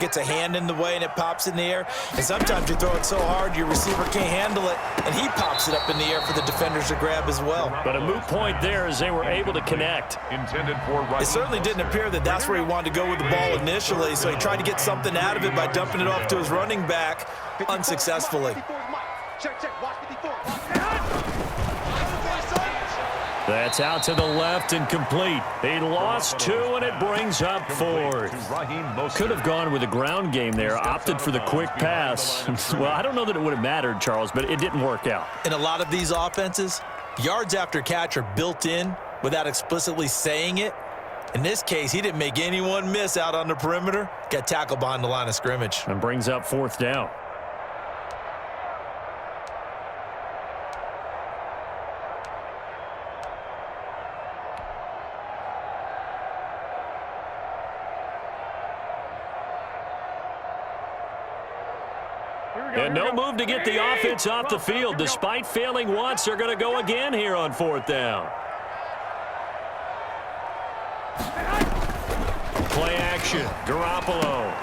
gets a hand in the way and it pops in the air. And sometimes you throw it so hard your receiver can't handle it, and he pops it up in the air for the defenders to grab as well. But a moot point there as they were able to connect. It certainly didn't appear that that's where he wanted to go with the ball initially, so he tried to get something out of it by dumping it off to his running back unsuccessfully. That's out to the left and complete. He lost 2, and it brings up 4th. Could have gone with a ground game there, opted for the quick pass. Well, I don't know that it would have mattered, Charles, but it didn't work out. In a lot of these offenses, yards after catch are built in without explicitly saying it. In this case, he didn't make anyone miss out on the perimeter. Got tackled behind the line of scrimmage. And brings up 4th down. And no move to get the offense off the field. Despite failing once, they're going to go again here on 4th down. Play action. Garoppolo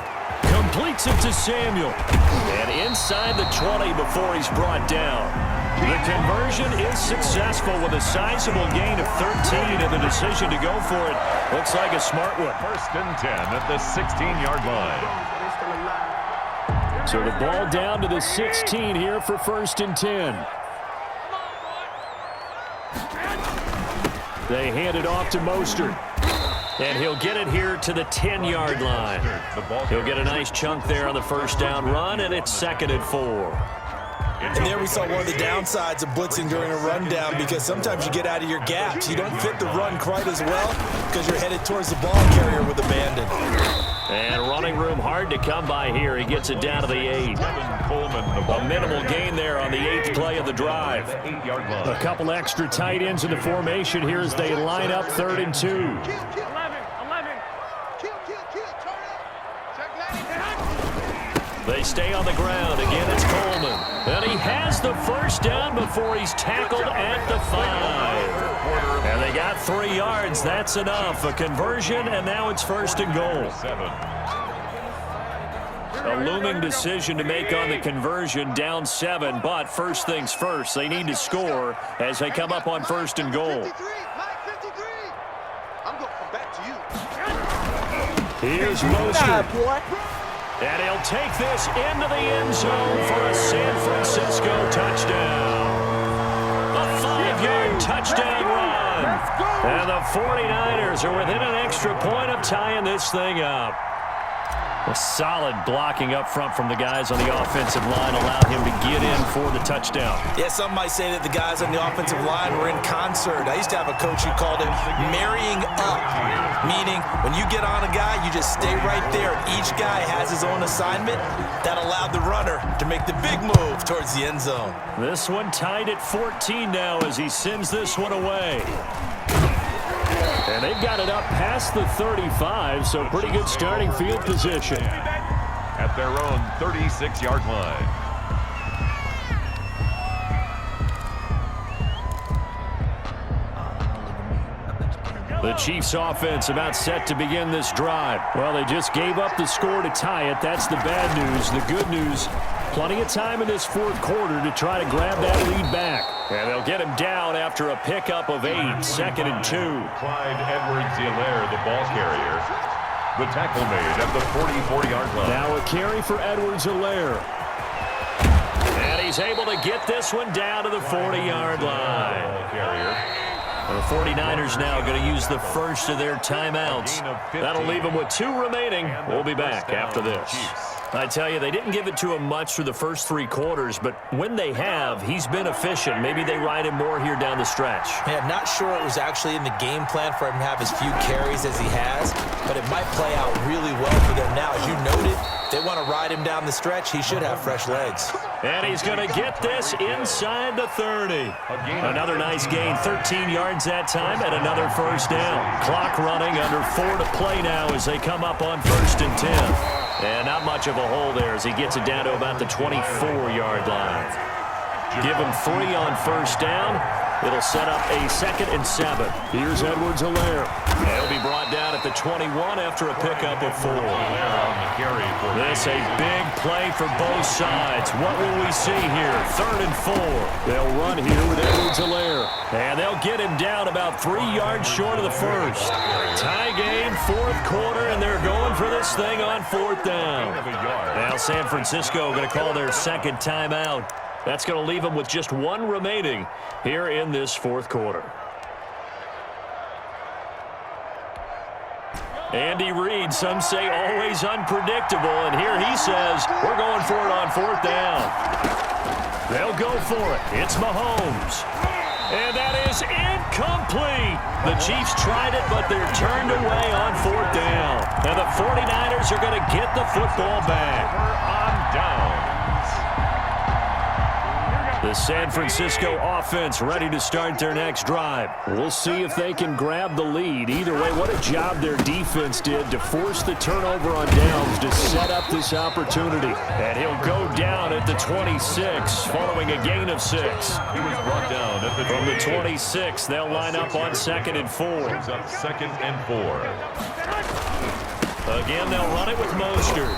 completes it to Samuel. And inside the 20 before he's brought down. The conversion is successful with a sizable gain of 13, and the decision to go for it looks like a smart one. 1st and 10 at the 16-yard line. So the ball down to the 16 here for 1st and 10. They hand it off to Mostert. And he'll get it here to the 10-yard line. He'll get a nice chunk there on the 1st down run, and it's 2nd and 4. And there we saw one of the downsides of blitzing during a rundown, because sometimes you get out of your gaps. You don't fit the run quite as well because you're headed towards the ball carrier with abandon. And running room hard to come by here. He gets it down to the 8. A minimal gain there on the 8th play of the drive. A couple extra tight ends in the formation here as they line up 3rd and 2. They stay on the ground. Again, it's Coleman. And he has the 1st down before he's tackled at the 5. And they got 3 yards. That's enough. A conversion, and now it's 1st and goal. A looming decision to make on the conversion, down 7. But first things first, they need to score as they come up on 1st and goal. Here's Mostert. And he'll take this into the end zone for a San Francisco touchdown. A 5-yard touchdown run. And the 49ers are within an extra point of tying this thing up. A solid blocking up front from the guys on the offensive line allowed him to get in for the touchdown. Yeah, some might say that the guys on the offensive line were in concert. I used to have a coach who called it marrying up, meaning when you get on a guy, you just stay right there. Each guy has his own assignment. That allowed the runner to make the big move towards the end zone. This one tied at 14 now as he sends this one away. And they've got it up past the 35, so pretty good starting field position. At their own 36-yard line. The Chiefs offense about set to begin this drive. Well, they just gave up the score to tie it. That's the bad news. The good news, plenty of time in this 4th quarter to try to grab that lead back. And they'll get him down after a pickup of 8, 2nd and 2. Clyde Edwards-Helaire, the ball carrier. The tackle made at the 44-yard line. Now a carry for Edwards-Helaire. And he's able to get this one down to the 40-yard line. The 49ers now going to use the first of their timeouts. That'll leave them with 2 remaining. We'll be back after this. I tell you, they didn't give it to him much through the first 3 quarters, but when they have, he's been efficient. Maybe they ride him more here down the stretch. Yeah, I'm not sure it was actually in the game plan for him to have as few carries as he has, but it might play out really well for them now. As you noted, if they want to ride him down the stretch, he should have fresh legs. And he's going to get this inside the 30. Another nice gain, 13 yards that time, and another 1st down. Clock running, under 4 to play now as they come up on 1st and 10. And not much of a hole there as he gets it down to about the 24-yard line. Give him 3 on 1st down. It'll set up a 2nd and 7. Here's Edwards-Helaire. He'll be brought down at the 21 after a pickup of 4. This a big play for both sides. What will we see here? 3rd and 4. They'll run here with Edwards-Helaire. And they'll get him down about 3 yards short of the first. Tie game, 4th quarter, and they're going for this thing on 4th down. Now San Francisco going to call their 2nd timeout. That's going to leave them with just 1 remaining here in this 4th quarter. Andy Reid, some say always unpredictable, and here he says we're going for it on 4th down. They'll go for it. It's Mahomes. And that is incomplete. The Chiefs tried it, but they're turned away on 4th down. And the 49ers are going to get the football back. On down. The San Francisco offense ready to start their next drive. We'll see if they can grab the lead. Either way, what a job their defense did to force the turnover on downs to set up this opportunity. And he'll go down at the 26 following a gain of 6. He was brought down at the From the 26, they'll line up on 2nd and 4. Brings up 2nd and 4. Again, they'll run it with Mostert.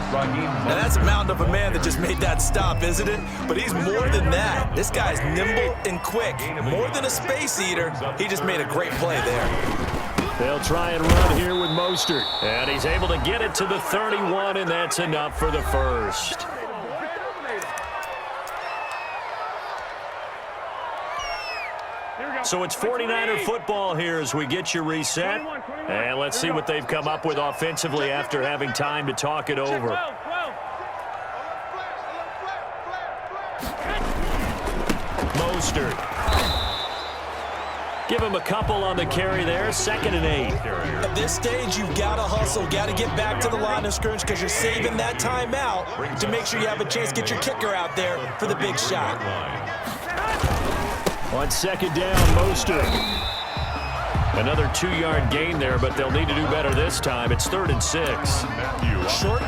Now that's a mountain of a man that just made that stop, isn't it? But he's more than that. This guy's nimble and quick. More than a space eater. He just made a great play there. They'll try and run here with Mostert. And he's able to get it to the 31, and that's enough for the first. So it's 49er football here as we get you reset. And let's see what they've come up with offensively after having time to talk it over. Mostert. Give him a couple on the carry there. 2nd and 8. At this stage, you've got to hustle. Got to get back to the line of scrimmage because you're saving that timeout to make sure you have a chance to get your kicker out there for the big shot. On 2nd down, Mostert. Another 2-yard gain there, but they'll need to do better this time. It's 3rd and 6. Short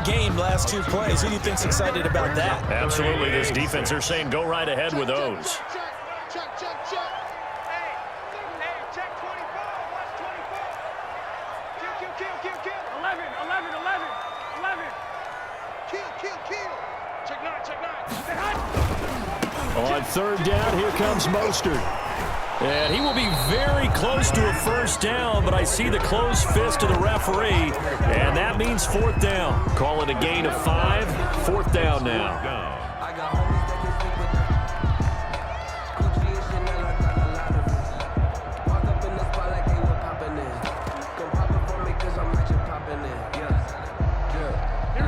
game, last 2 plays. Who do you think's excited about that? Absolutely. This defense, they're saying go right ahead with those. On 3rd down, here comes Mostert. And he will be very close to a first down, but I see the closed fist of the referee, and that means 4th down. Call it a gain of 5, 4th down now.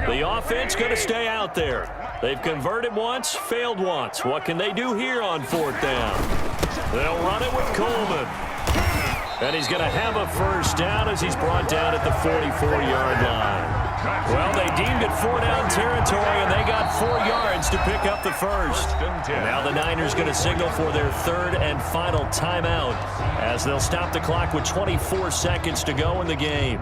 The offense going to stay out there. They've converted once, failed once. What can they do here on 4th down? They'll run it with Coleman. And he's going to have a first down as he's brought down at the 44-yard line. Well, they deemed it 4-down territory, and they got 4 yards to pick up the first. Now the Niners going to signal for their 3rd and final timeout as they'll stop the clock with 24 seconds to go in the game.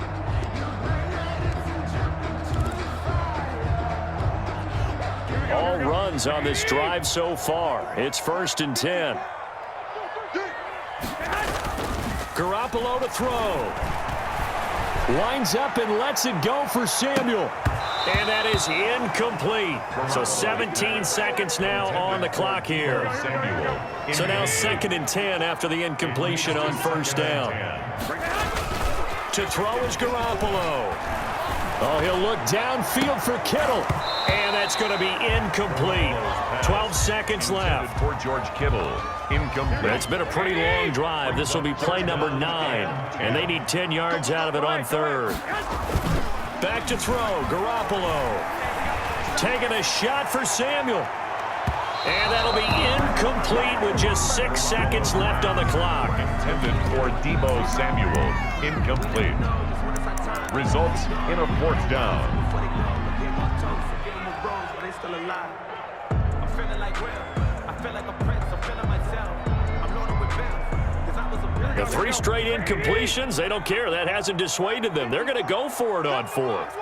All runs on this drive so far. It's 1st and 10. Garoppolo to throw. Lines up and lets it go for Samuel. And that is incomplete. So 17 seconds now on the clock here. So now 2nd and 10 after the incompletion on first down. To throw is Garoppolo. Oh, he'll look downfield for Kittle. And that's going to be incomplete. 12 seconds left. For George Kittle. Incomplete. It's been a pretty long drive. This will be play number 9. And they need 10 yards out of it on 3rd. Back to throw. Garoppolo. Taking a shot for Samuel. And that'll be incomplete with just 6 seconds left on the clock. Intended for Deebo Samuel. Incomplete. Results in a 4th down. The 3 straight incompletions, they don't care. That hasn't dissuaded them. They're going to go for it on 4th.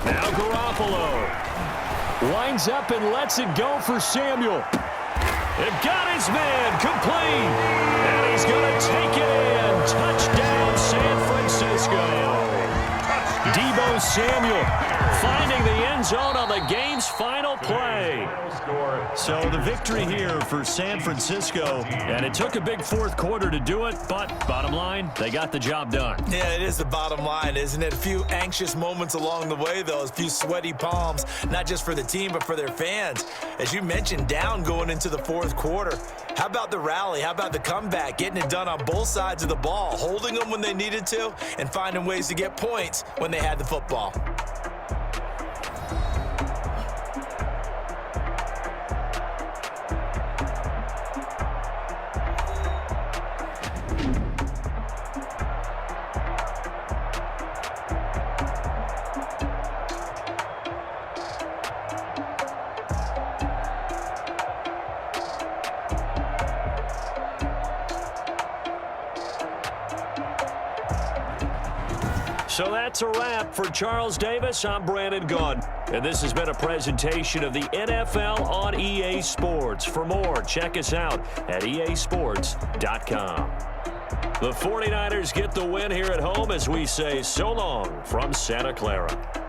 Now Garoppolo. Lines up and lets it go for Samuel. They've got his man complete. And he's going to take it in. Touchdown, San Francisco. Deebo Samuel finding the end zone on the game's final play. So the victory here for San Francisco, and it took a big fourth quarter to do it, but bottom line, they got the job done. Yeah, it is the bottom line, isn't it? A few anxious moments along the way, though, a few sweaty palms, not just for the team, but for their fans. As you mentioned, down going into the fourth quarter. How about the rally? How about the comeback? Getting it done on both sides of the ball, holding them when they needed to, and finding ways to get points when they had the football. So that's a wrap for Charles Davis. I'm Brandon Gunn. And this has been a presentation of the NFL on EA Sports. For more, check us out at easports.com. The 49ers get the win here at home as we say so long from Santa Clara.